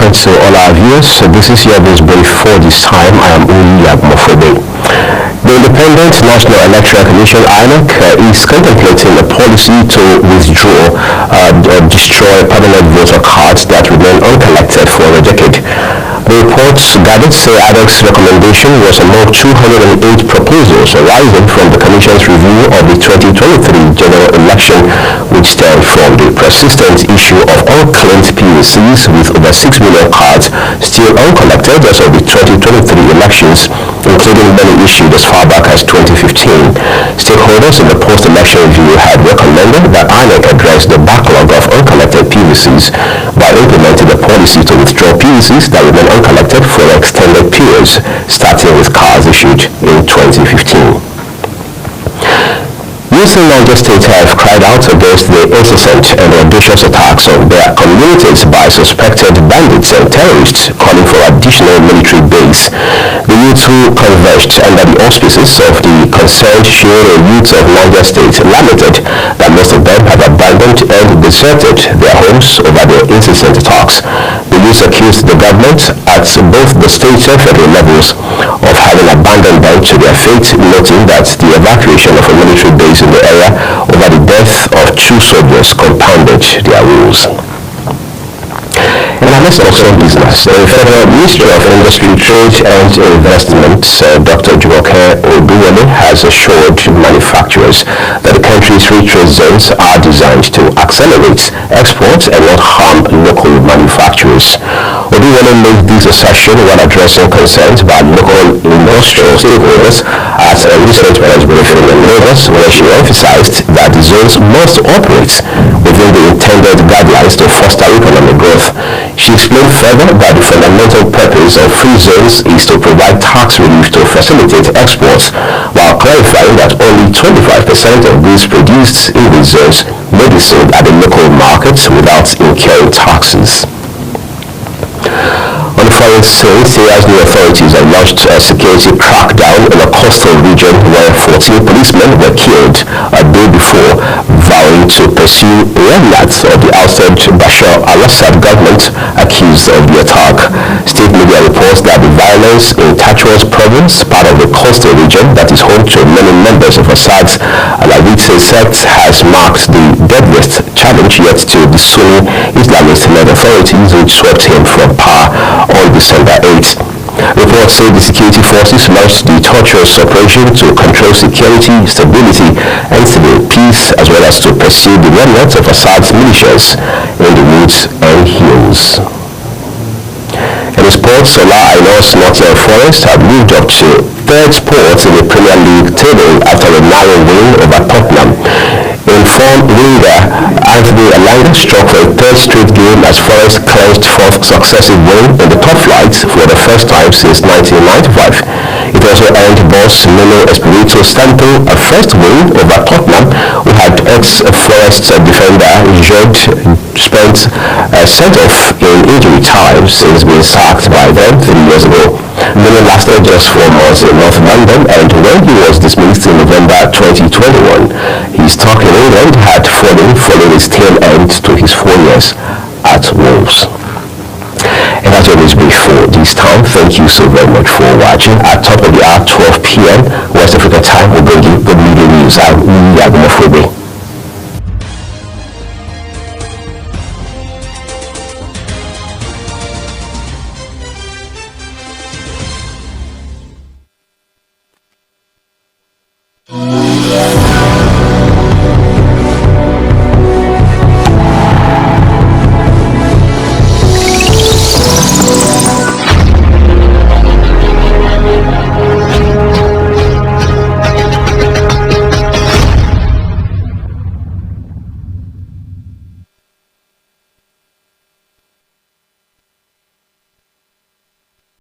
morning to all our viewers. This is your news brief for this time. I am Uli Agmofobe. The Independent National Electoral Commission (INEC) is contemplating a policy to withdraw or destroy permanent voter cards that remain uncollected for a decade. The reports gathered say INEC's recommendation was among 208 proposals arising from the Commission's review of the 2023 general election, which stemmed from the persistent issue of unclaimed PVCs with over 6 million cards still uncollected as of the 2023 elections, including many issued as far back as 2015. Stakeholders in the post-election review had recommended that INEC address the backlog of uncollected PVCs by implementing a policy to withdraw PVCs that remain uncollected for extended periods, starting with cards issued in 2015. Youth in Niger State have cried out against the incessant and audacious attacks on their communities by suspected bandits and terrorists, calling for additional military base. The youth who converged under the auspices of the concerned Shioro youth of Niger State lamented that most of them have abandoned and deserted their homes over the incessant attacks. The youth accused the government at both the state and federal levels of having abandoned them to their fate, noting that the evacuation of a military base in the area over the death of 2 soldiers compounded their woes. And let's also business. The Federal Ministry of Industry, Trade and Investment, Dr. Jumoke Oduwole, has assured manufacturers that the country's free trade zones are designed to accelerate exports and not harm local manufacturers. Oduwole made this assertion while addressing concerns by local industrial stakeholders at a recent press briefing in Lagos, where she emphasized that the zones must operate within the intended guidelines to foster economic growth. She explained further that the fundamental purpose of free zones is to provide tax relief to facilitate exports, while clarifying that only 25% of goods produced in these zones may be sold at the local markets without incurring taxes. On the foreign scene, Syria's new authorities have launched a security crackdown in a coastal region where 14 policemen were killed a day before, vowing to pursue remnants of the ousted Bashar al-Assad government accused of the attack. State media reports that the violence in Tachwas province, part of the coastal region that is home to many members of Assad's Alawite sect, has marked the deadliest challenge yet to the Sunni Islamist-led authorities, which swept him from power on December 8. Reports say the security forces launched the torturous operation to control security, stability, and civil peace, as well as to pursue the remnants of Assad's militias in the woods and hills. In sports, Salah Ainos Nottingham Forest have moved up to 3rd spot in the Premier League table after a narrow win over Tottenham. Informed winger Anthony Elanga struck for a 3rd straight game as Forest clinched 4th successive win in the top flight for the first time since 1995. It also earned boss Nuno Espirito Santo a first win over Tottenham, who had ex-Forest defender Jorge spent sent off in injury time since being sacked by them 3 years ago. Nuno lasted just 4 months in North London, and when he was dismissed in November 2021, his stock in England had fallen following his tail end to his 4 years at Wolves. And that's always brief for this time. Thank you so very much for watching. At top of the hour, 12 p.m. West African time, we'll bring you good media news. I'm Uli Agmofobe.